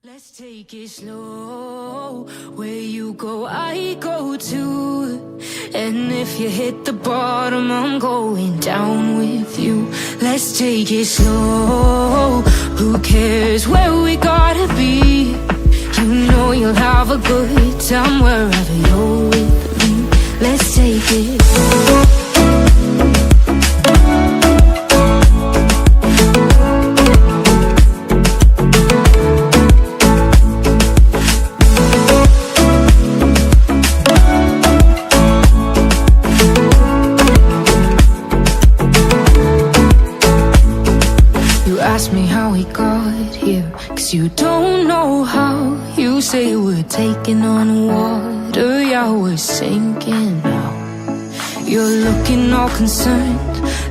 Let's take it slow. Where you go, I go too. And if you hit the bottom, I'm going down with you. Let's take it slow. Who cares where we gotta be? You know you'll have a good time wherever you're with me. Let's take it slow. Ask me how we got here, 'cause you don't know how. You say we're taking on water, yeah, we're sinking now. You're looking all concerned,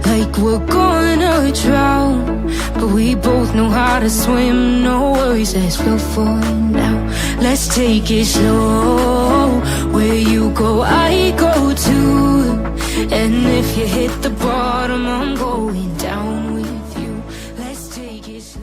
like we're gonna drown. But we both know how to swim, no worries, let's flow for now. Let's take it slow. Where you go, I go too. And if you hit the bottom, I'm going down with you. Let's take it slow.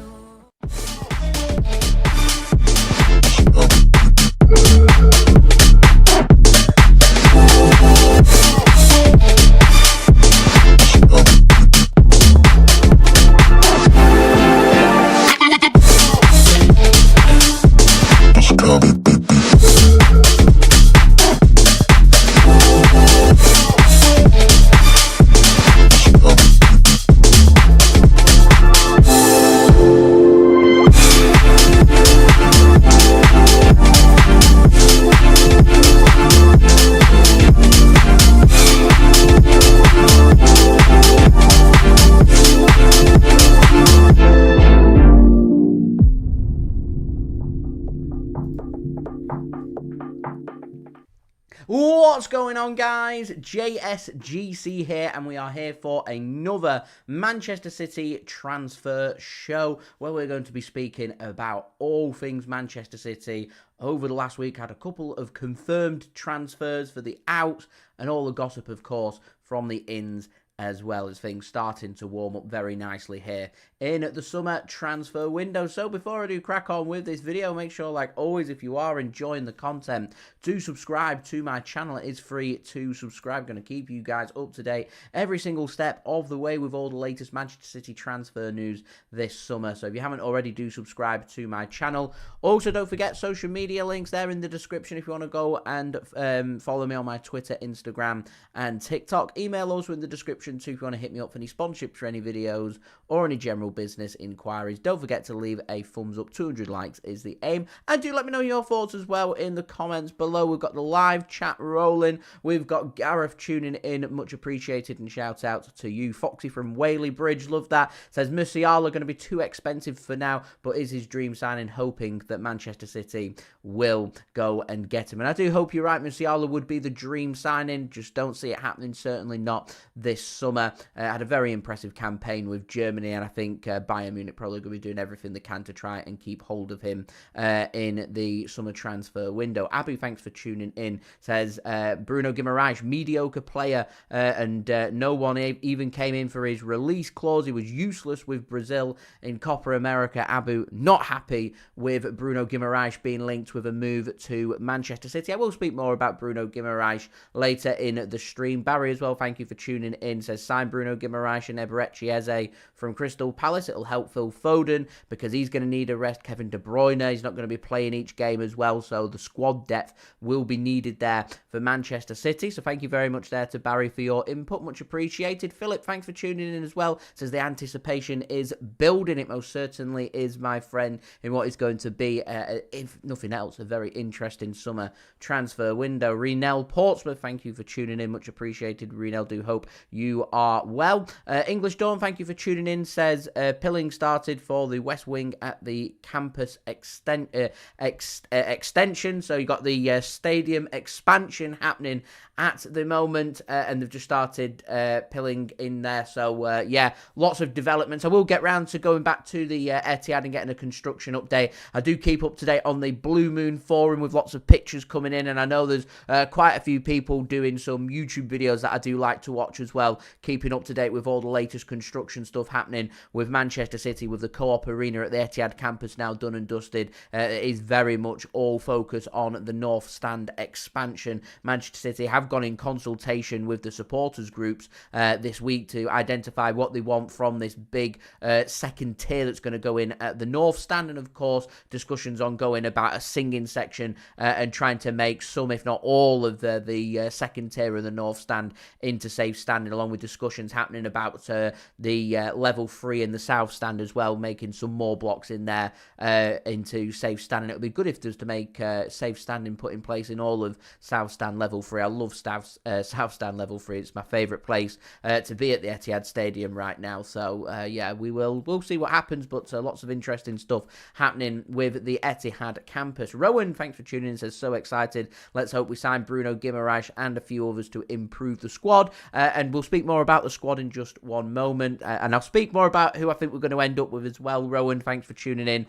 What's going on, guys? JSGC here, and we are here for another Manchester City transfer show where we're going to be speaking about all things Manchester City. Over the last week, had a couple of confirmed transfers for the outs and all the gossip, of course, from the ins, as well as things starting to warm up very nicely here in the summer transfer window. So before I do crack on with this video, make sure, like always, if you are enjoying the content, do subscribe to my channel. It is free to subscribe. Going to keep you guys up to date every single step of the way with all the latest Manchester City transfer news this summer. So if you haven't already, do subscribe to my channel. Also, don't forget social media links there in the description if you want to go and follow me on my Twitter, Instagram and TikTok. Email also in the description too if you want to hit me up for any sponsorships for any videos or any general business inquiries. Don't forget to leave a thumbs up. 200 likes is the aim. And do let me know your thoughts as well in the comments below. We've got the live chat rolling. We've got Gareth tuning in. Much appreciated, and shout out to you. Foxy from Whaley Bridge, love that. Says Musiala going to be too expensive for now, but is his dream signing, hoping that Manchester City will go and get him. And I do hope you're right. Musiala would be the dream signing. Just don't see it happening. Certainly not this summer. Had a very impressive campaign with Germany, and I think Bayern Munich probably going to be doing everything they can to try and keep hold of him in the summer transfer window. Abu, thanks for tuning in. Says Bruno Guimaraes, mediocre player, and no one even came in for his release clause. He was useless with Brazil in Copa America. Abu, not happy with Bruno Guimaraes being linked with a move to Manchester City. I will speak more about Bruno Guimaraes later in the stream. Barry as well, thank you for tuning in. Says sign Bruno Guimaraes and Eberechi Eze from Crystal Palace. It'll help Phil Foden because he's going to need a rest. Kevin De Bruyne, he's not going to be playing each game as well, so the squad depth will be needed there for Manchester City. So thank you very much there to Barry for your input. Much appreciated. Philip, thanks for tuning in as well. Says the anticipation is building. It most certainly is, my friend, in what is going to be, if nothing else, a very interesting summer transfer window. Renell Portsmouth, thank you for tuning in. Much appreciated. Renell, do hope you are well. English Dawn, thank you for tuning in. Says Pilling started for the West Wing at the campus extension. So you got the stadium expansion happening at the moment, and they've just started Pilling in there. So yeah, lots of developments. I will get round to going back to the Etihad and getting a construction update. I do keep up to date on the Blue Moon forum with lots of pictures coming in, and I know there's quite a few people doing some YouTube videos that I do like to watch as well, keeping up to date with all the latest construction stuff happening with with Manchester City, with the Co-op Arena at the Etihad campus now done and dusted, it is very much all focus on the North Stand expansion. Manchester City have gone in consultation with the supporters groups this week to identify what they want from this big second tier that's going to go in at the North Stand, and of course discussions ongoing about a singing section and trying to make some, if not all, of the second tier of the North Stand into safe standing, along with discussions happening about the level 3 in the South Stand as well, making some more blocks in there into safe standing. It would be good if there's to make safe standing put in place in all of South Stand level 3. I love South Stand level 3. It's my favourite place to be at the Etihad Stadium right now. So yeah, we'll see what happens, but lots of interesting stuff happening with the Etihad campus. Rowan, thanks for tuning in, says so excited. Let's hope we sign Bruno Guimaraes and a few others to improve the squad. And we'll speak more about the squad in just one moment. And I'll speak more about who I think we're going to end up with as well. Rowan, thanks for tuning in.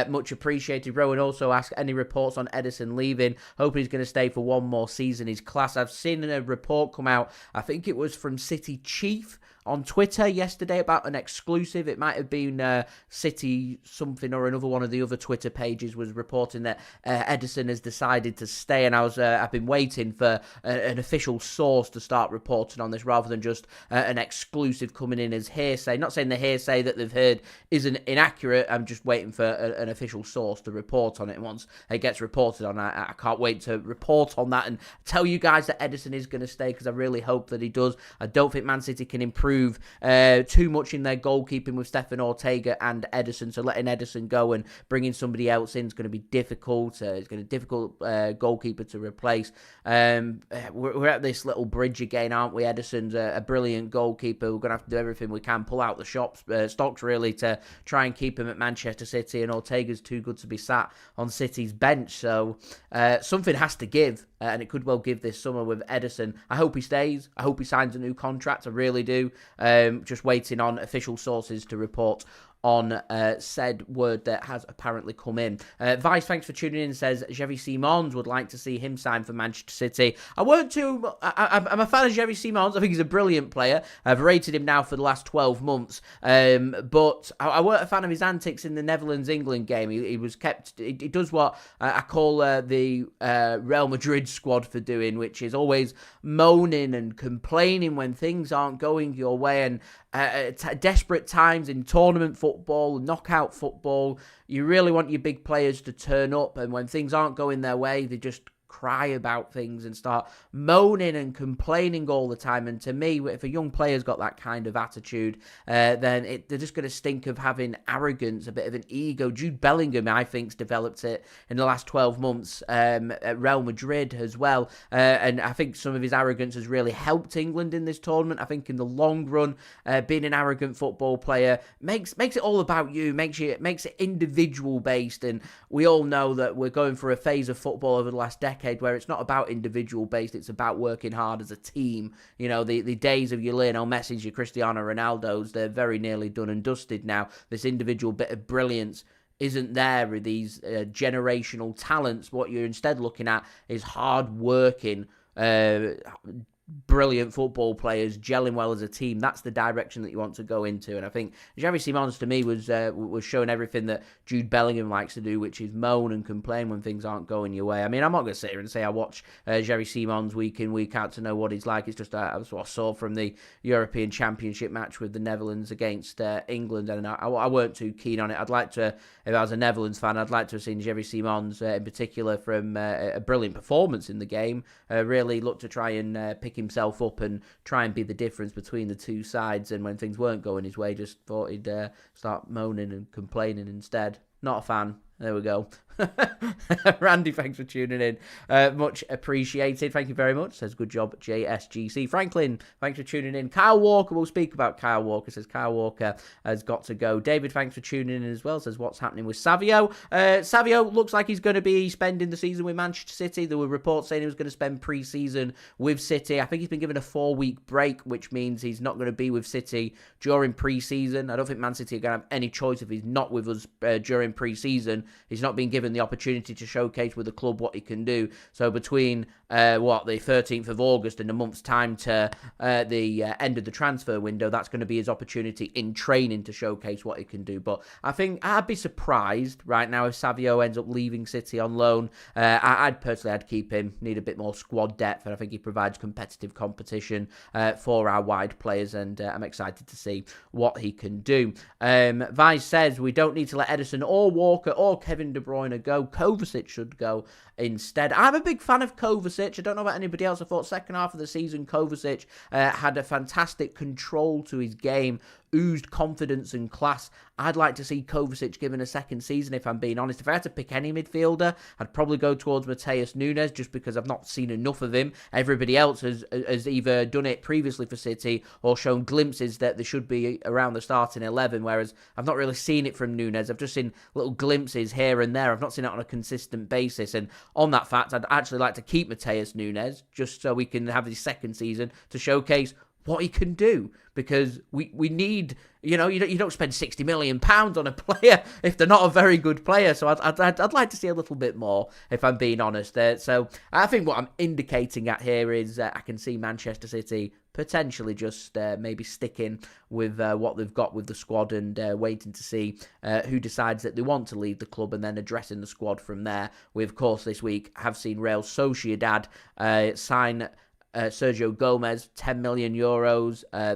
Much appreciated. Rowan also asked any reports on Ederson leaving. Hoping he's going to stay for one more season. His class. I've seen a report come out, I think it was from City Chief on Twitter yesterday, about an exclusive. It might have been City something or another. One of the other Twitter pages was reporting that Ederson has decided to stay, and I've been waiting for an official source to start reporting on this rather than just an exclusive coming in as hearsay. Not saying the hearsay that they've heard isn't inaccurate. I'm just waiting for an official source to report on it. And once it gets reported on, I can't wait to report on that and tell you guys that Ederson is going to stay, because I really hope that he does. I don't think Man City can improve too much in their goalkeeping with Stefan Ortega and Ederson, so letting Ederson go and bringing somebody else in is going to be difficult. It's going to be a difficult goalkeeper to replace. We're at this little bridge again, aren't we? Ederson's a brilliant goalkeeper. We're going to have to do everything we can, pull out the stocks really, to try and keep him at Manchester City, and Ortega's too good to be sat on City's bench, so something has to give. And it could well give this summer with Ederson. I hope he stays. I hope he signs a new contract. I really do. Just waiting on official sources to report on said word that has apparently come in. Vice, thanks for tuning in, says Xavi Simons would like to see him sign for Manchester City. I'm a fan of Xavi Simons. I think he's a brilliant player. I've rated him now for the last 12 months. But I weren't a fan of his antics in the Netherlands-England game. He was kept... He does what I call the Real Madrid squad for doing, which is always moaning and complaining when things aren't going your way. And desperate times in tournament football, knockout football, you really want your big players to turn up, and when things aren't going their way, they just cry about things and start moaning and complaining all the time. And to me, if a young player's got that kind of attitude, then they're just going to stink of having arrogance, a bit of an ego. Jude Bellingham, I think, has developed it in the last 12 months at Real Madrid as well. And I think some of his arrogance has really helped England in this tournament. I think in the long run, being an arrogant football player makes it all about you, makes it individual based. And we all know that we're going through a phase of football over the last decade where it's not about individual based, it's about working hard as a team. You know, the days of your Lionel Messi's, your Cristiano Ronaldo's, they're very nearly done and dusted now. This individual bit of brilliance isn't there with these generational talents. What you're instead looking at is hard working, brilliant football players gelling well as a team. That's the direction that you want to go into. And I think Xavi Simons, to me, was showing everything that Jude Bellingham likes to do, which is moan and complain when things aren't going your way. I mean, I'm not going to sit here and say I watch Xavi Simons week in, week out to know what he's like. It's just that's what I saw from the European Championship match with the Netherlands against England, and I weren't too keen on it. I'd like to, if I was a Netherlands fan, I'd like to have seen Xavi Simons in particular from a brilliant performance in the game. Really look to try and pick himself up and try and be the difference between the two sides, and when things weren't going his way, just thought he'd start moaning and complaining instead. Not a fan. There we go. Randy, thanks for tuning in. Much appreciated. Thank you very much. Says good job, JSGC. Franklin, thanks for tuning in. Kyle Walker, we'll speak about Kyle Walker. Says Kyle Walker has got to go. David, thanks for tuning in as well. Says what's happening with Savio. Savio looks like he's going to be spending the season with Manchester City. There were reports saying he was going to spend pre-season with City. I think he's been given a 4-week break, which means he's not going to be with City during pre-season. I don't think Man City are going to have any choice if he's not with us during in pre-season. He's not been given the opportunity to showcase with the club what he can do. So between the 13th of August and a month's time to the end of the transfer window, that's going to be his opportunity in training to showcase what he can do. But I think I'd be surprised right now if Savio ends up leaving City on loan. I'd keep him. Need a bit more squad depth, and I think he provides competitive competition for our wide players, and I'm excited to see what he can do. Vice says we don't need to let Ederson or Walker or Kevin De Bruyne go. Kovacic should go instead. I'm a big fan of Kovacic. I don't know about anybody else. I thought second half of the season Kovacic had a fantastic control to his game, oozed confidence and class. I'd like to see Kovacic given a second season, if I'm being honest. If I had to pick any midfielder, I'd probably go towards Matheus Nunes, just because I've not seen enough of him. Everybody else has either done it previously for City or shown glimpses that they should be around the starting 11, whereas I've not really seen it from Nunes. I've just seen little glimpses here and there. I've not seen it on a consistent basis, and on that fact, I'd actually like to keep Matheus Nunes, just so we can have his second season to showcase what he can do, because we need, you don't spend £60 million on a player if they're not a very good player. So I'd like to see a little bit more, if I'm being honest. So I think what I'm indicating at here is I can see Manchester City potentially just maybe sticking with what they've got with the squad and waiting to see who decides that they want to leave the club, and then addressing the squad from there. We, of course, this week have seen Real Sociedad sign Sergio Gomez, €10 million.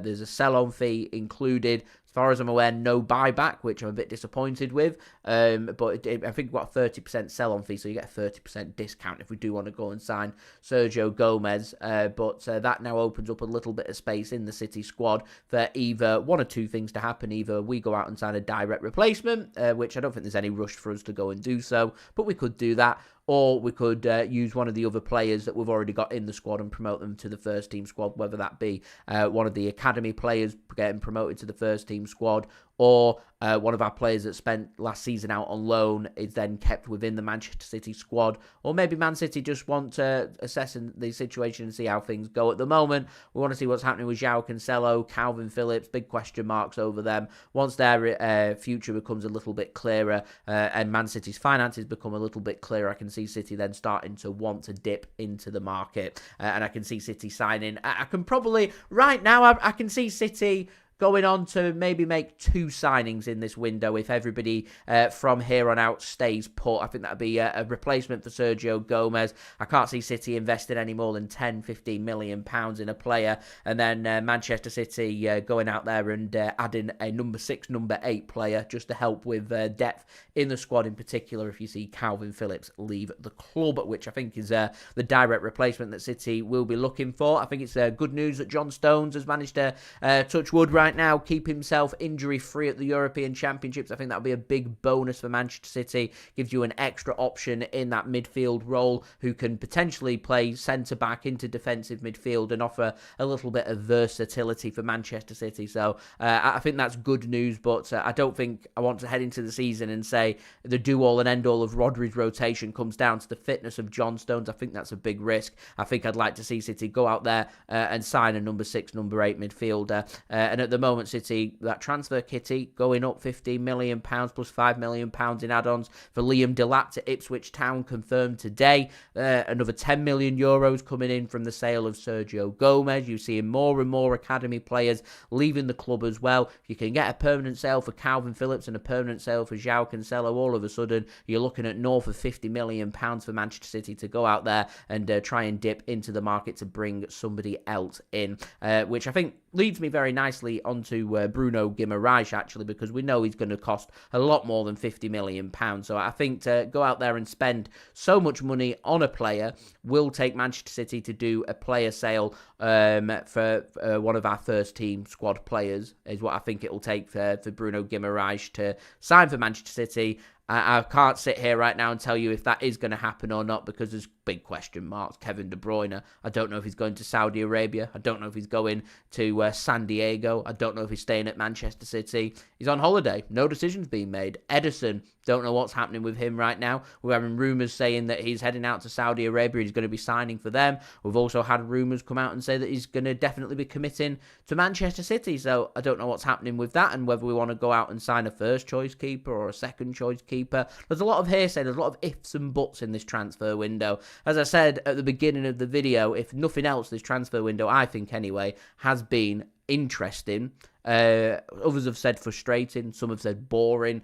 There's a sell-on fee included. As far as I'm aware, no buyback, which I'm a bit disappointed with. But I think we've got a 30% sell-on fee, so you get a 30% discount if we do want to go and sign Sergio Gomez. But that now opens up a little bit of space in the City squad for either one or two things to happen. Either we go out and sign a direct replacement, which I don't think there's any rush for us to go and do so, but we could do that. Or we could use one of the other players that we've already got in the squad and promote them to the first team squad, whether that be one of the academy players getting promoted to the first team squad, or one of our players that spent last season out on loan is then kept within the Manchester City squad. Or maybe Man City just want to assess the situation and see how things go. At the moment, we want to see what's happening with João Cancelo, Calvin Phillips, big question marks over them. Once their future becomes a little bit clearer and Man City's finances become a little bit clearer, I can see City then starting to want to dip into the market. And I can see City signing. I can probably, right now, I can see City going on to maybe make 2 signings in this window if everybody from here on out stays put. I think that would be a replacement for Sergio Gomez. I can't see City investing any more than £10-15 million in a player. And then Manchester City going out there and adding a number 6, number 8 player just to help with depth in the squad, in particular if you see Calvin Phillips leave the club, which I think is the direct replacement that City will be looking for. I think it's good news that John Stones has managed to touch wood right now, keep himself injury-free at the European Championships. I think that'll be a big bonus for Manchester City. Gives you an extra option in that midfield role who can potentially play centre-back into defensive midfield and offer a little bit of versatility for Manchester City. So I think that's good news, but I don't think I want to head into the season and say the do-all and end-all of Rodri's rotation comes down to the fitness of John Stones. I think that's a big risk. I think I'd like to see City go out there and sign a number 6, number 8 midfielder. And at the moment, City, that transfer kitty going up £15 million plus £5 million in add-ons for Liam Delap to Ipswich Town, confirmed today. Another €10 million coming in from the sale of Sergio Gomez. You're seeing more and more academy players leaving the club as well. If you can get a permanent sale for Calvin Phillips and a permanent sale for João Cancelo, all of a sudden you're looking at north of £50 million for Manchester City to go out there and try and dip into the market to bring somebody else in, which I think leads me very nicely onto Bruno Guimaraes, actually, because we know he's going to cost a lot more than £50 million. So I think to go out there and spend so much money on a player will take Manchester City to do a player sale for one of our first team squad players, is what I think it will take for Bruno Guimaraes to sign for Manchester City. I can't sit here right now and tell you if that is going to happen or not, because there's big question marks. Kevin De Bruyne, I don't know if he's going to Saudi Arabia. I don't know if he's going to San Diego. I don't know if he's staying at Manchester City. He's on holiday. No decisions being made. Ederson, don't know what's happening with him right now. We're having rumours saying that he's heading out to Saudi Arabia. He's going to be signing for them. We've also had rumours come out and say that he's going to definitely be committing to Manchester City. So I don't know what's happening with that and whether we want to go out and sign a first choice keeper or a second choice keeper. goalkeeper. There's a lot of hearsay, there's a lot of ifs and buts in this transfer window. As I said at the beginning of the video, if nothing else, this transfer window, I think anyway, has been interesting. Others have said frustrating, some have said boring,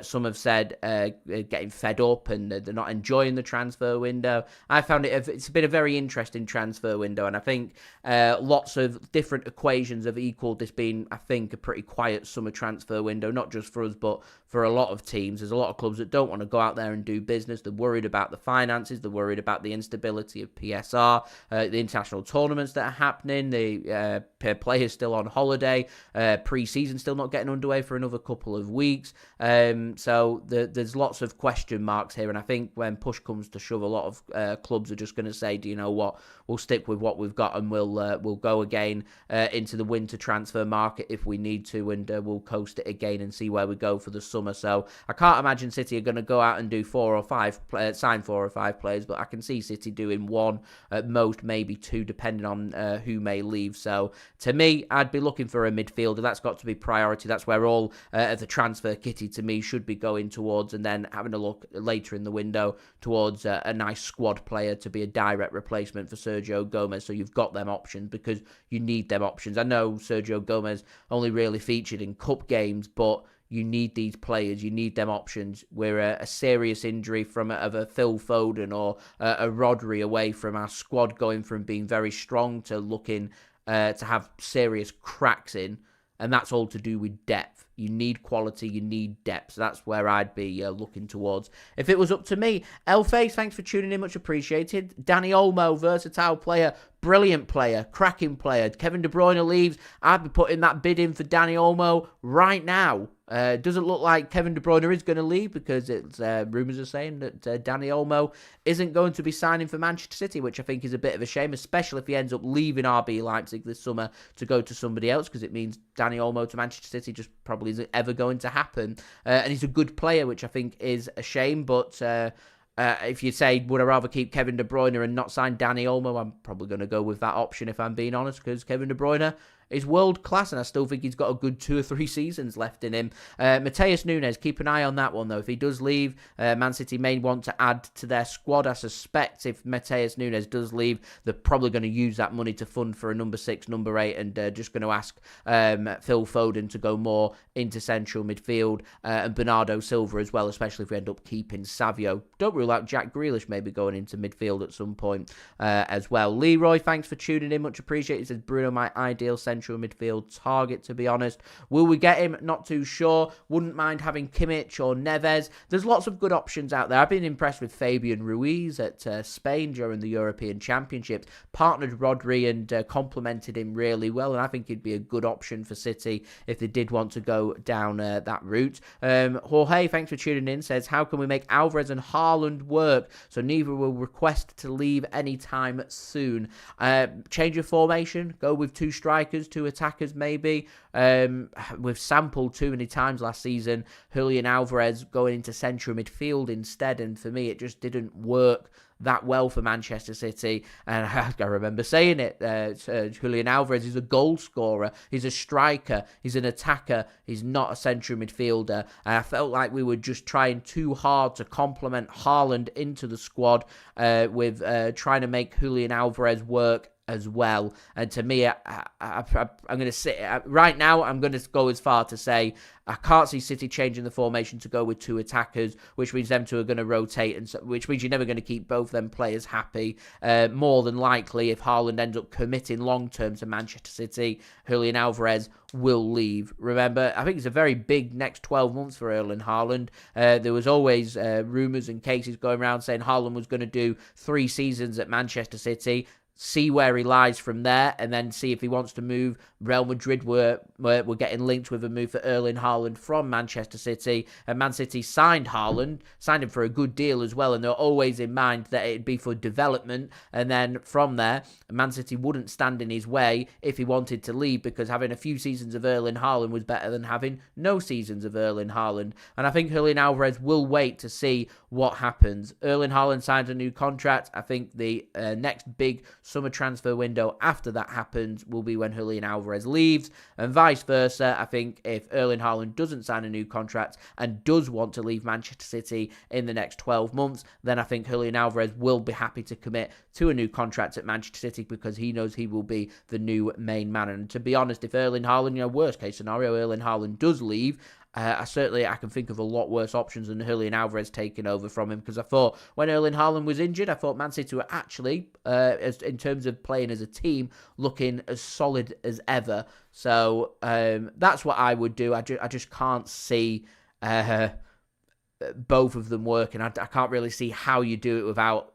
some have said getting fed up and they're not enjoying the transfer window. I found it's been a very interesting transfer window, and I think lots of different equations have equaled this being, I think, a pretty quiet summer transfer window, not just for us, but for a lot of teams. There's a lot of clubs that don't want to go out there and do business. They're worried about the finances, they're worried about the instability of PSR, the international tournaments that are happening, the players still on holiday, pre-season still not getting underway for another couple of weeks. So there's lots of question marks here, and I think when push comes to shove, a lot of clubs are just going to say, do you know what, we'll stick with what we've got and we'll go again into the winter transfer market if we need to, and we'll coast it again and see where we go for the summer. So I can't imagine City are going to go out and do sign 4 or 5 players, but I can see City doing 1 at most, maybe 2, depending on who may leave. So to me, I'd be looking for a midfielder. That's got to be priority. That's where all of the transfer kitty to me should be going towards, and then having a look later in the window towards a nice squad player to be a direct replacement for Sergio Gomez. So you've got them options because you need them options. I know Sergio Gomez only really featured in cup games, but you need these players, you need them options. We're a serious injury of a Phil Foden or a Rodri away from our squad going from being very strong to looking to have serious cracks in, and that's all to do with depth. You need quality, you need depth. So that's where I'd be looking towards if it was up to me. Elface, thanks for tuning in, much appreciated. Dani Olmo, versatile player, brilliant player, cracking player. Kevin De Bruyne leaves, I'd be putting that bid in for Dani Olmo right now. Doesn't look like Kevin De Bruyne is going to leave, because it's rumours are saying that Dani Olmo isn't going to be signing for Manchester City, which I think is a bit of a shame, especially if he ends up leaving RB Leipzig this summer to go to somebody else, because it means Dani Olmo to Manchester City just probably isn't ever going to happen. And he's a good player, which I think is a shame, but if you say, would I rather keep Kevin De Bruyne and not sign Dani Olmo, I'm probably going to go with that option if I'm being honest, because Kevin De Bruyne is world class, and I still think he's got a good 2 or 3 seasons left in him. Matheus Nunes, keep an eye on that one though. If he does leave, Man City may want to add to their squad. I suspect if Matheus Nunes does leave, they're probably going to use that money to fund for a number 6, number 8, and just going to ask Phil Foden to go more into central midfield, and Bernardo Silva as well, especially if we end up keeping Savio. Don't rule out Jack Grealish maybe going into midfield at some point as well. Leroy, thanks for tuning in, much appreciated. He says, Bruno, my ideal central midfield target, to be honest. Will we get him? Not too sure. Wouldn't mind having Kimmich or Neves. There's lots of good options out there. I've been impressed with Fabian Ruiz at Spain during the European Championships. Partnered Rodri and complemented him really well, and I think he'd be a good option for City if they did want to go down that route. Jorge, thanks for tuning in, says, how can we make Alvarez and Haaland work so neither will request to leave anytime soon? Change of formation, go with 2 strikers, 2 attackers maybe. We've sampled too many times last season Julian Alvarez going into central midfield instead, and for me it just didn't work that well for Manchester City. And I remember saying it, Julian Alvarez is a goal scorer, he's a striker, he's an attacker, he's not a central midfielder, and I felt like we were just trying too hard to complement Haaland into the squad with trying to make Julian Alvarez work as well. And to me, I'm going to say right now, I'm going to go as far to say I can't see City changing the formation to go with 2 attackers, which means them 2 are going to rotate, and which means you're never going to keep both them players happy. More than likely, if Haaland ends up committing long term to Manchester City, Julian Alvarez will leave. Remember, I think it's a very big next 12 months for Erling Haaland. There was always rumours and cases going around saying Haaland was going to do 3 seasons at Manchester City, see where he lies from there, and then see if he wants to move. Real Madrid were getting linked with a move for Erling Haaland from Manchester City, and Man City signed Haaland, signed him for a good deal as well, and they're always in mind that it'd be for development, and then from there, Man City wouldn't stand in his way if he wanted to leave, because having a few seasons of Erling Haaland was better than having no seasons of Erling Haaland. And I think Julian Alvarez will wait to see what happens. Erling Haaland signs a new contract. I think the next big summer transfer window after that happens will be when Julian Alvarez leaves, and vice versa. I think if Erling Haaland doesn't sign a new contract and does want to leave Manchester City in the next 12 months, then I think Julian Alvarez will be happy to commit to a new contract at Manchester City because he knows he will be the new main man. And to be honest, if Erling Haaland, worst case scenario, Erling Haaland does leave, I can think of a lot worse options than Julian Alvarez taking over from him, because I thought when Erling Haaland was injured, I thought Man City were actually, in terms of playing as a team, looking as solid as ever. So that's what I would do. I just can't see both of them working. I can't really see how you do it without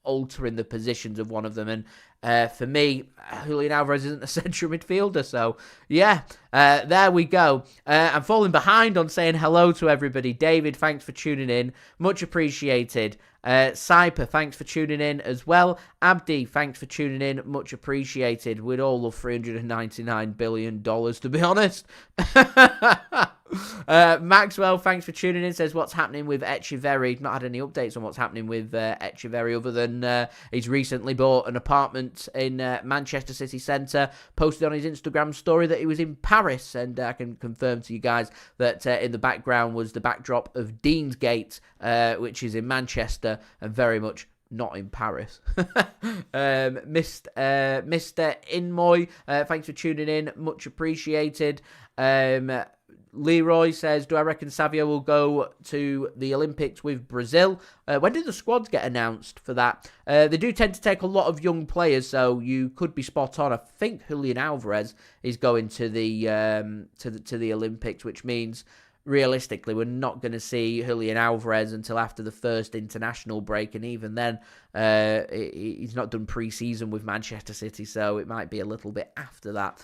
altering the positions of one of them. And for me, Julian Alvarez isn't a central midfielder. So, yeah, there we go. I'm falling behind on saying hello to everybody. David, thanks for tuning in. Much appreciated. Saipa, thanks for tuning in as well. Abdi, thanks for tuning in. Much appreciated. We'd all love $399 billion, to be honest. Maxwell, thanks for tuning in. Says, what's happening with Echeverry? Not had any updates on what's happening with Echeverry other than he's recently bought an apartment in Manchester City Centre. Posted on his Instagram story that he was in Paris, and I can confirm to you guys that in the background was the backdrop of Deansgate, which is in Manchester and very much not in Paris. Mr. Inmoy, thanks for tuning in. Much appreciated. Leroy says, do I reckon Savio will go to the Olympics with Brazil? When did the squads get announced for that? They do tend to take a lot of young players, so you could be spot on. I think Julian Alvarez is going to the Olympics, which means realistically we're not going to see Julian Alvarez until after the first international break, and even then he's not done pre-season with Manchester City, so it might be a little bit after that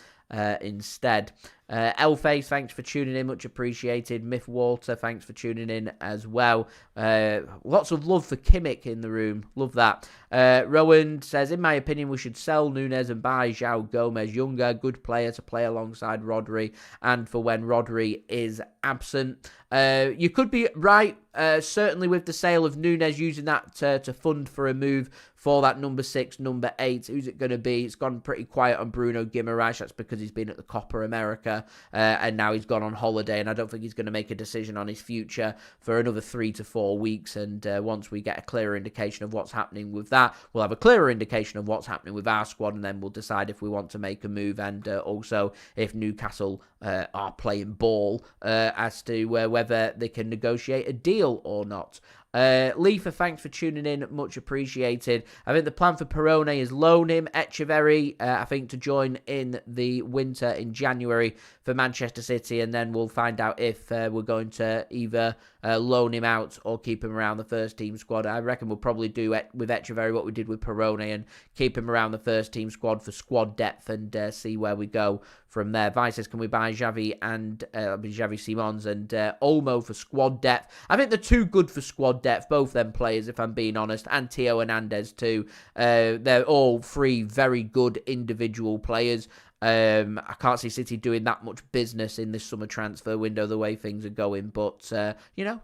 instead. Elface, thanks for tuning in, much appreciated. Myth Walter, thanks for tuning in as well. Lots of love for Kimmich in the room, love that. Rowan says, in my opinion, we should sell Nunes and buy João Gomez, younger, good player to play alongside Rodri, and for when Rodri is absent. You could be right, certainly with the sale of Nunes, using that to fund for a move for that number 6, number 8. Who's it going to be? It's gone pretty quiet on Bruno Guimaraes. That's because he's been at the Copa America, and now he's gone on holiday, and I don't think he's going to make a decision on his future for another 3 to 4 weeks. And once we get a clearer indication of what's happening with that, we'll have a clearer indication of what's happening with our squad, and then we'll decide if we want to make a move, and also if Newcastle are playing ball as to whether they can negotiate a deal or not. Leifa, thanks for tuning in, much appreciated. I think the plan for Perone is loan him. Echeverry, I think, to join in the winter in January for Manchester City, and then we'll find out if we're going to either loan him out or keep him around the first team squad. I reckon we'll probably do with Echeverry what we did with Perone and keep him around the first team squad for squad depth, and see where we go from there. Vice says, can we buy Xavi and Xavi Simons and Olmo for squad depth? I think they're too good for squad depth, both them players, if I'm being honest, and Theo Hernandez too. They're all three very good individual players. I can't see City doing that much business in this summer transfer window the way things are going, but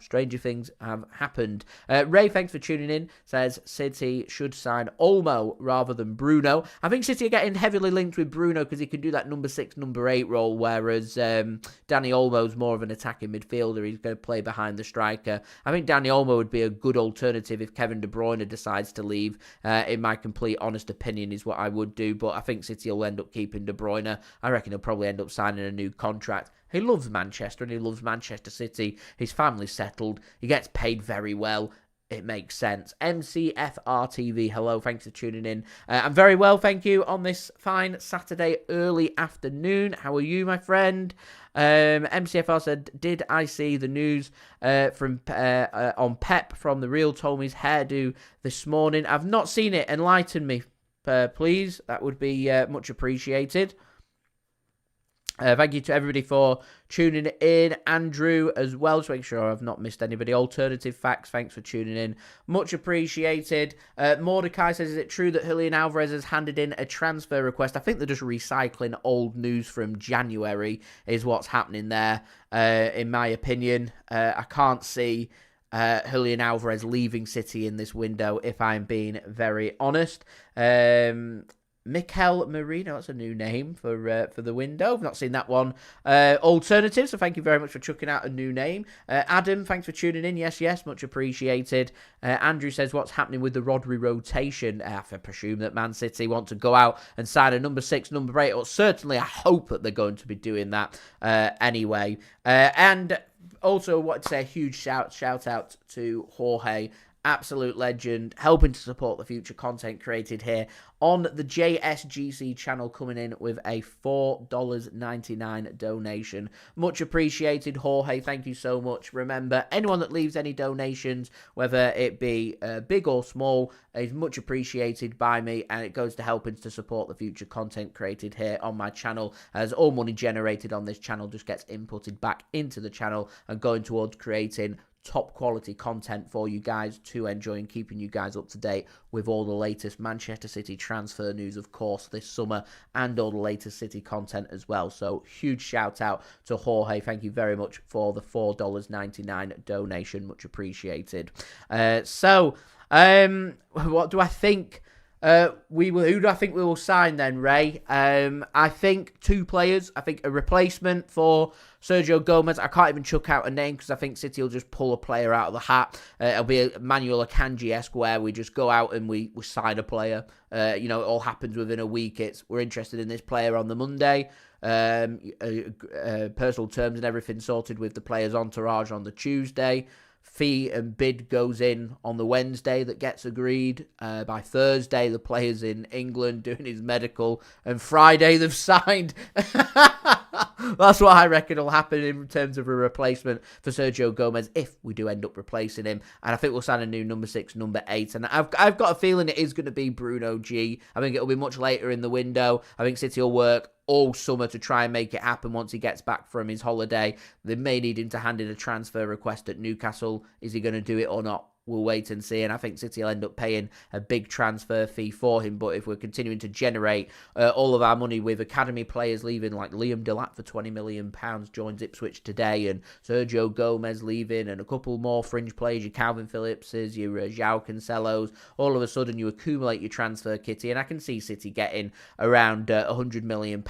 stranger things have happened. Ray, thanks for tuning in, says City should sign Olmo rather than Bruno. I think City are getting heavily linked with Bruno because he can do that number 6, number 8 role, whereas Dani Olmo's more of an attacking midfielder. He's going to play behind the striker. I think Dani Olmo would be a good alternative if Kevin De Bruyne decides to leave. In my complete honest opinion is what I would do, but I think City will end up keeping De Bruyne. I reckon he'll probably end up signing a new contract. He loves Manchester and he loves Manchester City. His family's settled. He gets paid very well. It makes sense. MCFRTV, hello, thanks for tuning in. I'm very well, thank you, on this fine Saturday early afternoon. How are you, my friend? MCFR said, did I see the news on Pep from The Real told me his hairdo this morning? I've not seen it. Enlighten me, please. That would be much appreciated. Thank you to everybody for tuning in. Andrew as well, to make sure I've not missed anybody. Alternative Facts, thanks for tuning in. Much appreciated. Mordecai says, is it true that Julian Alvarez has handed in a transfer request? I think they're just recycling old news from January is what's happening there, in my opinion. I can't see Julian Alvarez leaving City in this window, if I'm being very honest. Mikel Merino, that's a new name for the window. I've not seen that one. Alternative, so thank you very much for chucking out a new name. Adam, thanks for tuning in. Yes, much appreciated. Andrew says, what's happening with the Rodri rotation? I presume that Man City want to go out and sign a number 6, number 8, or certainly I hope that they're going to be doing that anyway. And also, I want to say a huge shout out to Jorge, absolute legend, helping to support the future content created here on the JSGC channel, coming in with a $4.99 donation. Much appreciated, Jorge. Thank you so much. Remember, anyone that leaves any donations, whether it be big or small, is much appreciated by me, and it goes to helping to support the future content created here on my channel, as all money generated on this channel just gets inputted back into the channel and going towards creating top quality content for you guys to enjoy and keeping you guys up to date with all the latest Manchester City transfer news, of course, this summer, and all the latest City content as well. So huge shout out to Jorge. Thank you very much for the $4.99 donation. Much appreciated. What do I think? Who do I think we will sign then, Ray? I think 2 players. I think a replacement for Sergio Gomez. I can't even chuck out a name because I think City will just pull a player out of the hat. It'll be a Manuel Akanji-esque where we just go out and we sign a player. It all happens within a week. We're interested in this player on the Monday. Personal terms and everything sorted with the player's entourage on the Tuesday. Fee and bid goes in on the Wednesday that gets agreed. By Thursday, the player's in England doing his medical, and Friday they've signed. That's what I reckon will happen in terms of a replacement for Sergio Gomez if we do end up replacing him. And I think we'll sign a new number 6, number 8. And I've got a feeling it is going to be Bruno G. I think it'll be much later in the window. I think City will work all summer to try and make it happen once he gets back from his holiday. They may need him to hand in a transfer request at Newcastle. Is he going to do it or not? We'll wait and see, and I think City will end up paying a big transfer fee for him. But if we're continuing to generate all of our money with academy players leaving, like Liam Delap for £20 million joins Ipswich today, and Sergio Gomez leaving, and a couple more fringe players, your Calvin Phillipses, your João Cancelos, all of a sudden you accumulate your transfer kitty, and I can see City getting around £100 million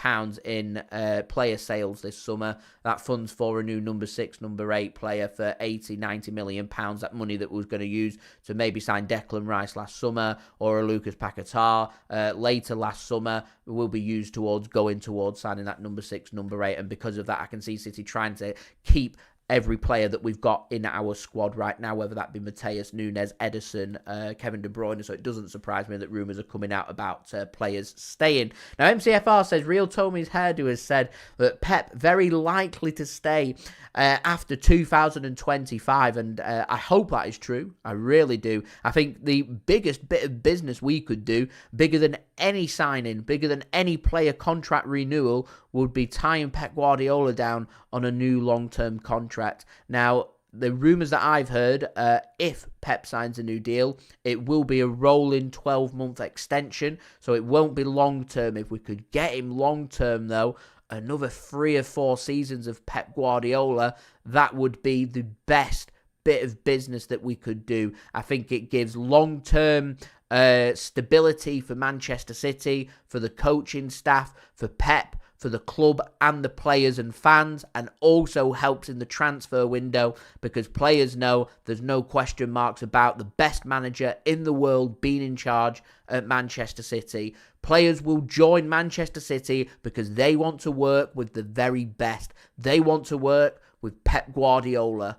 in player sales this summer. That funds for a new number 6, number 8 player for £80-90 million. That money that was going to use to maybe sign Declan Rice last summer or a Lucas Paquetá later last summer will be used towards signing that number 6, number 8, and because of that I can see City trying to keep every player that we've got in our squad right now, whether that be Mateus, Nunes, Ederson, Kevin De Bruyne. So it doesn't surprise me that rumours are coming out about players staying. Now, MCFR says, Real Tommy's hairdo has said that Pep very likely to stay after 2025, and I hope that is true. I really do. I think the biggest bit of business we could do, bigger than any signing, bigger than any player contract renewal, would be tying Pep Guardiola down on a new long-term contract. Now, the rumours that I've heard, if Pep signs a new deal, it will be a rolling 12-month extension, so it won't be long-term. If we could get him long-term, though, another 3 or 4 seasons of Pep Guardiola, that would be the best bit of business that we could do. I think it gives long-term stability for Manchester City, for the coaching staff, for Pep, for the club and the players and fans, and also helps in the transfer window because players know there's no question marks about the best manager in the world being in charge at Manchester City. Players will join Manchester City because they want to work with the very best. They want to work with Pep Guardiola.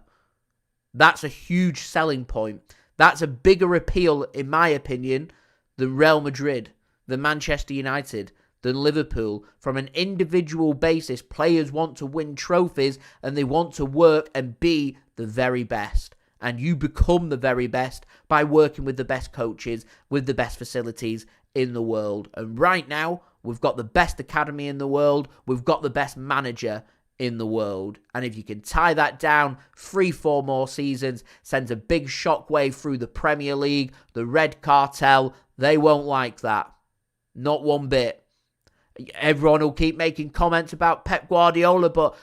That's a huge selling point. That's a bigger appeal, in my opinion, than Real Madrid, than Manchester United, than Liverpool. From an individual basis, players want to win trophies and they want to work and be the very best. And you become the very best by working with the best coaches, with the best facilities in the world. And right now, we've got the best academy in the world. We've got the best manager in the world. And if you can tie that down 3-4 more seasons, sends a big shockwave through the Premier League, the Red Cartel, they won't like that. Not one bit. Everyone will keep making comments about Pep Guardiola, but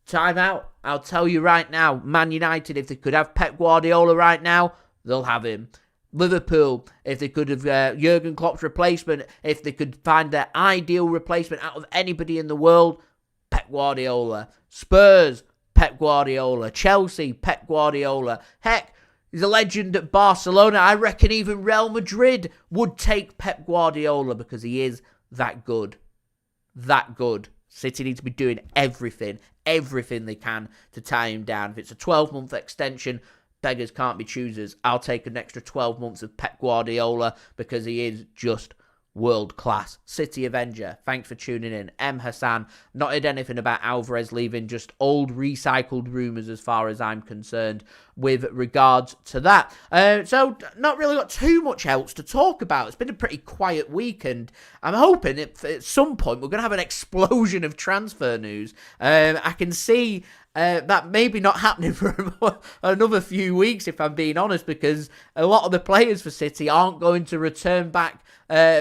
time out. I'll tell you right now, Man United, if they could have Pep Guardiola right now, they'll have him. Liverpool, if they could have Jurgen Klopp's replacement, if they could find their ideal replacement out of anybody in the world, Pep Guardiola. Spurs, Pep Guardiola. Chelsea, Pep Guardiola. Heck, he's a legend at Barcelona. I reckon even Real Madrid would take Pep Guardiola because he is that good. That good. City need to be doing everything they can to tie him down. If it's a 12-month extension, beggars can't be choosers. I'll take an extra 12 months of Pep Guardiola because he is just world class. City Avenger, thanks for tuning in. M. Hassan, not heard anything about Alvarez leaving, just old recycled rumours as far as I'm concerned with regards to that. So not really got too much else to talk about. It's been a pretty quiet week, and I'm hoping at some point we're going to have an explosion of transfer news. I can see that maybe not happening for another few weeks, if I'm being honest, because a lot of the players for City aren't going to return back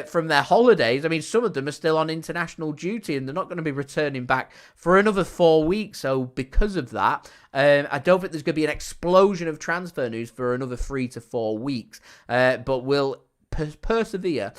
from their holidays. I mean, some of them are still on international duty and they're not going to be returning back for another 4 weeks. So because of that, I don't think there's going to be an explosion of transfer news for another 3 to 4 weeks. But we'll persevere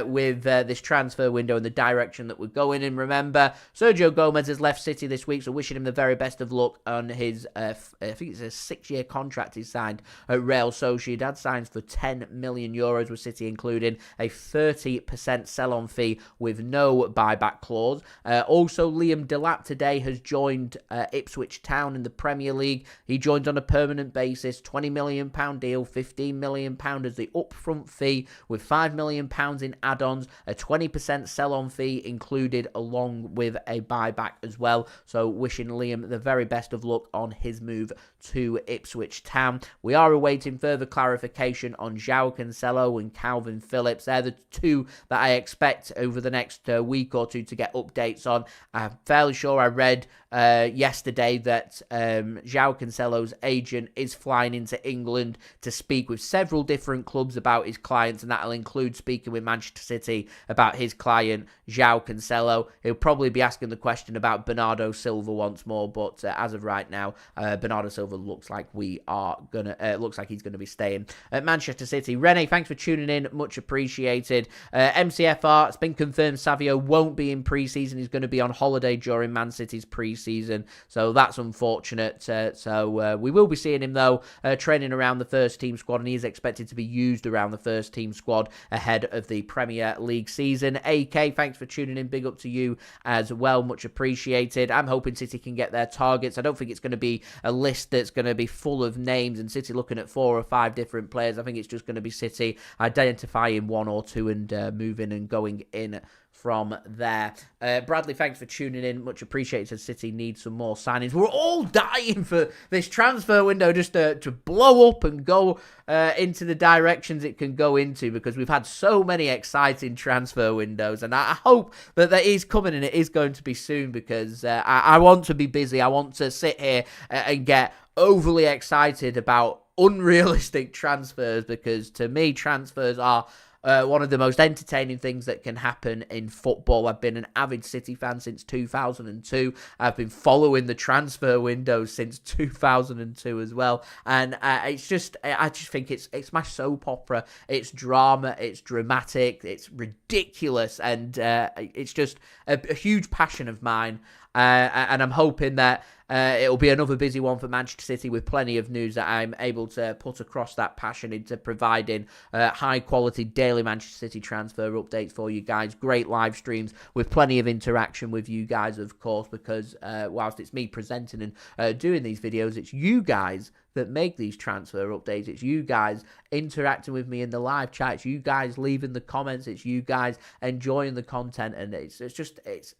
with this transfer window and the direction that we're going in. Remember, Sergio Gomez has left City this week, so wishing him the very best of luck on his, I think it's a 6-year contract he's signed at Real Sociedad. Signs for €10 million with City, including a 30% sell-on fee with no buyback clause. Also, Liam Delap today has joined Ipswich Town in the Premier League. He joined on a permanent basis, £20 million deal, £15 million as the upfront fee, with £5 million in add-ons, a 20% sell-on fee included along with a buyback as well. So wishing Liam the very best of luck on his move to Ipswich Town. We are awaiting further clarification on João Cancelo and Calvin Phillips. They're the two that I expect over the next week or two to get updates on. I'm fairly sure I read yesterday that João Cancelo's agent is flying into England to speak with several different clubs about his clients, and that'll include speaking with Manchester City about his client, João Cancelo. He'll probably be asking the question about Bernardo Silva once more, but as of right now, Bernardo Silva looks like he's gonna be staying at Manchester City. Rene, thanks for tuning in, much appreciated. MCFR, it's been confirmed Savio won't be in pre-season. He's going to be on holiday during Man City's pre-season, so that's unfortunate. So we will be seeing him though training around the first team squad, and he is expected to be used around the first team squad ahead of the Premier League season. AK, thanks for tuning in, big up to you as well, much appreciated. I'm hoping City can get their targets. I don't think it's going to be a list that's going to be full of names and City looking at 4 or 5 different players. I think it's just going to be City identifying 1 or 2 and moving and going in from there. Bradley, thanks for tuning in, much appreciated. City needs some more signings. We're all dying for this transfer window just to blow up and go into the directions it can go into, because we've had so many exciting transfer windows, and I hope that is coming, and it is going to be soon, because I want to be busy. I want to sit here and get overly excited about unrealistic transfers, because to me transfers are one of the most entertaining things that can happen in football. I've been an avid City fan since 2002. I've been following the transfer window since 2002 as well. And I just think it's my soap opera. It's drama. It's dramatic. It's ridiculous. And it's just a huge passion of mine. And I'm hoping that it'll be another busy one for Manchester City, with plenty of news that I'm able to put across that passion into providing high-quality daily Manchester City transfer updates for you guys. Great live streams with plenty of interaction with you guys, of course, because whilst it's me presenting and doing these videos, it's you guys that make these transfer updates. It's you guys interacting with me in the live chat. It's you guys leaving the comments. It's you guys enjoying the content, and it's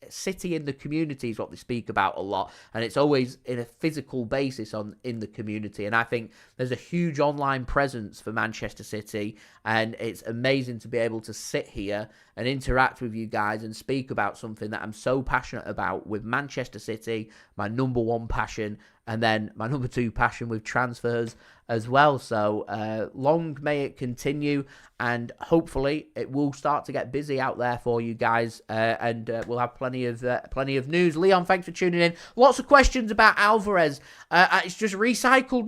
City in the community is what they speak about a lot, and it's always in a physical basis in the community. And I think there's a huge online presence for Manchester City, and it's amazing to be able to sit here and interact with you guys and speak about something that I'm so passionate about with Manchester City, my number 1 passion, and then my number 2 passion with transfers. as well. So long may it continue, and hopefully it will start to get busy out there for you guys, and we'll have plenty of news. Leon, thanks for tuning in. Lots of questions about Alvarez. It's just recycled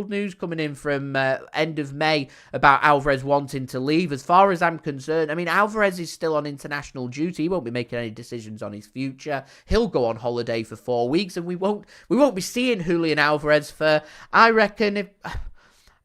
news coming in from end of May about Alvarez wanting to leave. As far as I'm concerned, I mean, Alvarez is still on international duty. He won't be making any decisions on his future. He'll go on holiday for 4 weeks, and we won't be seeing Julian Alvarez for, I reckon,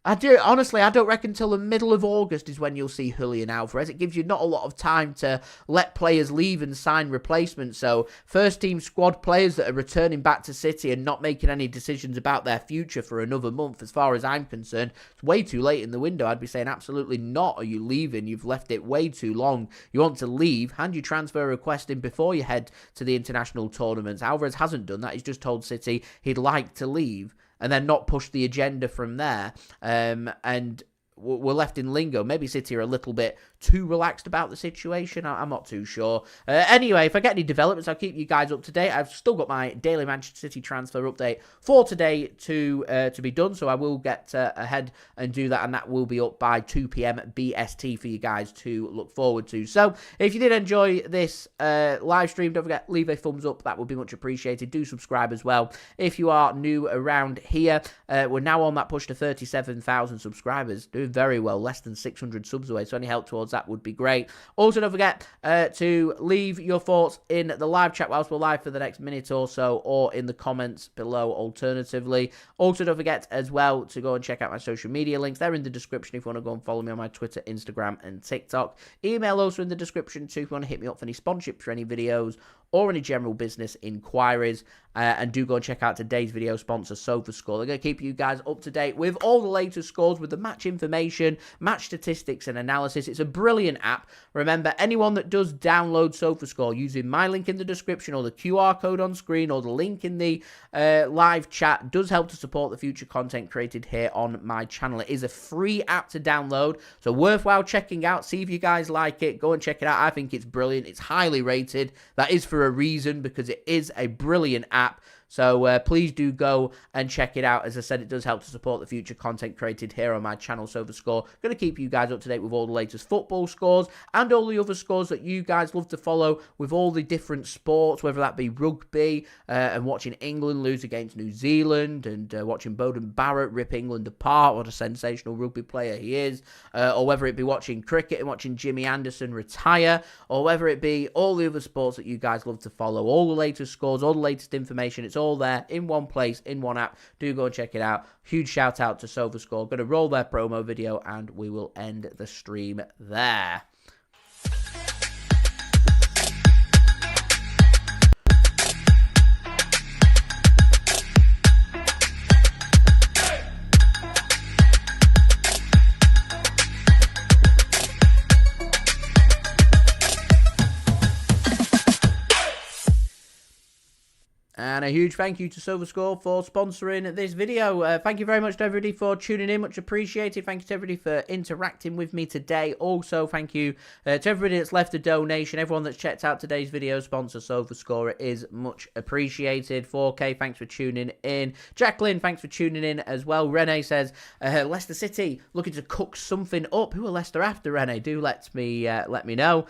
I don't reckon till the middle of August is when you'll see Julian Alvarez. It gives you not a lot of time to let players leave and sign replacements. So first team squad players that are returning back to City and not making any decisions about their future for another month, as far as I'm concerned, it's way too late in the window. I'd be saying absolutely not. Are you leaving? You've left it way too long. You want to leave, hand your transfer request in before you head to the international tournaments. Alvarez hasn't done that. He's just told City he'd like to leave, and then not push the agenda from there. And we're left in lingo. Maybe City are a little bit too relaxed about the situation. I'm not too sure. Anyway, if I get any developments, I'll keep you guys up to date. I've still got my daily Manchester City transfer update for today to be done, so I will get ahead and do that, and that will be up by 2 p.m. BST for you guys to look forward to. So if you did enjoy this live stream, don't forget, leave a thumbs up. That would be much appreciated. Do subscribe as well if you are new around here. We're now on that push to 37,000 subscribers. Doing very well, less than 600 subs away, so any help towards that would be great. Also, don't forget to leave your thoughts in the live chat whilst we're live for the next minute or so, or in the comments below alternatively. Also, don't forget as well to go and check out my social media links. They're in the description if you want to go and follow me on my Twitter, Instagram and TikTok. Email also in the description too if you want to hit me up for any sponsorships for any videos or any general business inquiries. And do go and check out today's video sponsor, SofaScore. They're going to keep you guys up to date with all the latest scores, with the match information, match statistics and analysis. It's a brilliant app. Remember, anyone that does download SofaScore using my link in the description, or the QR code on screen, or the link in the live chat, does help to support the future content created here on my channel. It is a free app to download, so worthwhile checking out. See if you guys like it. Go and check it out. I think it's brilliant. It's highly rated. That is for a reason, because it is a brilliant app. So please do go and check it out. As I said, it does help to support the future content created here on my channel, SofaScore. Going to keep you guys up to date with all the latest football scores and all the other scores that you guys love to follow with all the different sports, whether that be rugby and watching England lose against New Zealand, and watching Bowden Barrett rip England apart. What a sensational rugby player he is. Or whether it be watching cricket and watching Jimmy Anderson retire, or whether it be all the other sports that you guys love to follow. All the latest scores, all the latest information. It's all there in one place, in one app. Do go and check it out. Huge shout out to SofaScore. Going to roll their promo video and we will end the stream there. And a huge thank you to SofaScore for sponsoring this video. Thank you very much to everybody for tuning in. Much appreciated. Thank you to everybody for interacting with me today. Also, thank you to everybody that's left a donation. Everyone that's checked out today's video sponsor, SofaScore. It is much appreciated. 4K, thanks for tuning in. Jacqueline, thanks for tuning in as well. Rene says, Leicester City looking to cook something up. Who are Leicester after, Rene? Do let me know.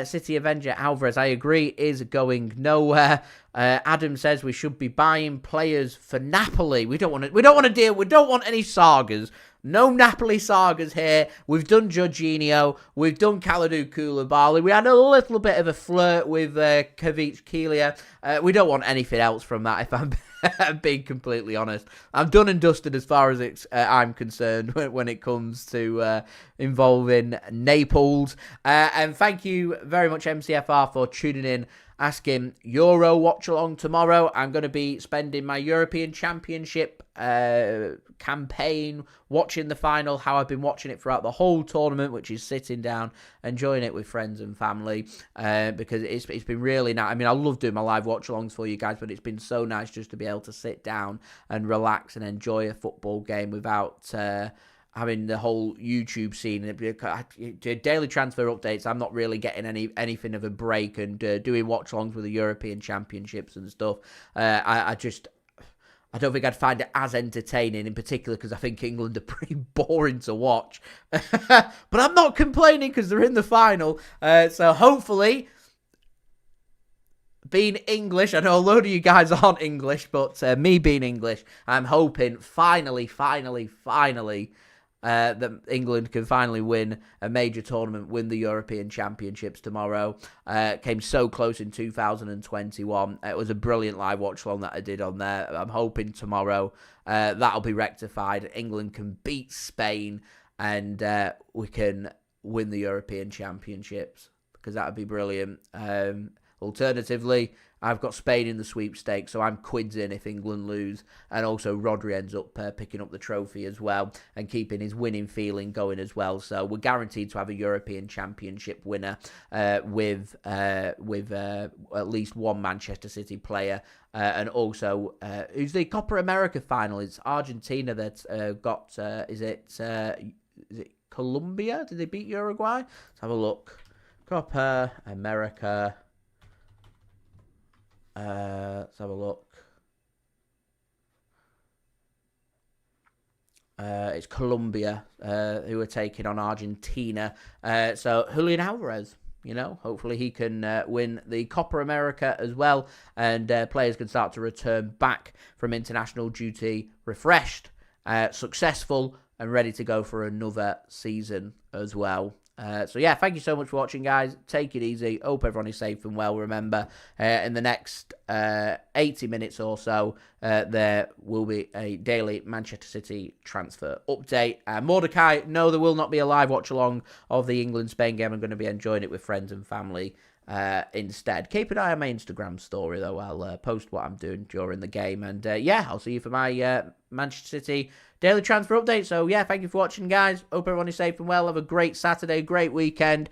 City Avenger Alvarez, I agree, is going nowhere. Adam says we should be buying players for Napoli. We don't want any sagas. No Napoli sagas here. We've done Jorginho. We've done Kalidou Koulibaly. We had a little bit of a flirt with Kvaratskhelia. We don't want anything else from that, if I'm being completely honest. I'm done and dusted as far as I'm concerned when it comes to involving Naples. And thank you very much, MCFR, for tuning in. Asking Euro watch along tomorrow. I'm going to be spending my European Championship campaign watching the final, how I've been watching it throughout the whole tournament, which is sitting down, enjoying it with friends and family, because it's been really nice. I mean, I love doing my live watch alongs for you guys, but it's been so nice just to be able to sit down and relax and enjoy a football game without having the whole YouTube scene. Daily transfer updates, I'm not really getting anything of a break, and doing watch-alongs with the European Championships and stuff. I don't think I'd find it as entertaining, in particular because I think England are pretty boring to watch. But I'm not complaining because they're in the final. So hopefully, being English, I know a load of you guys aren't English, but me being English, I'm hoping finally, that England can finally win a major tournament, win the European Championships tomorrow. Came so close in 2021. It was a brilliant live watch along that I did on there. I'm hoping tomorrow that'll be rectified. England can beat Spain and we can win the European Championships, because that would be brilliant. Alternatively, I've got Spain in the sweepstakes, so I'm quids in if England lose. And also Rodri ends up picking up the trophy as well and keeping his winning feeling going as well. So we're guaranteed to have a European Championship winner with at least one Manchester City player. And also, who's the Copa America final? It's Argentina that got, is it Colombia? Did they beat Uruguay? Let's have a look. Copa America. Let's have a look. It's Colombia who are taking on Argentina. So Julian Alvarez, hopefully he can win the Copa America as well. And players can start to return back from international duty refreshed, successful, and ready to go for another season as well. So yeah, thank you so much for watching, guys. Take it easy. Hope everyone is safe and well. Remember, in the next 80 minutes or so, there will be a daily Manchester City transfer update. Mordecai, no, there will not be a live watch along of the England-Spain game. I'm going to be enjoying it with friends and family instead. Keep an eye on my Instagram story, though. I'll post what I'm doing during the game. And yeah, I'll see you for my Manchester City daily transfer update. So yeah, thank you for watching, guys. Hope everyone is safe and well. Have a great Saturday, great weekend.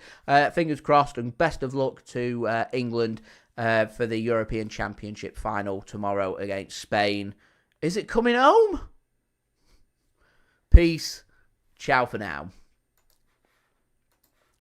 Fingers crossed, and best of luck to England for the European Championship final tomorrow against Spain. Is it coming home? Peace. Ciao for now.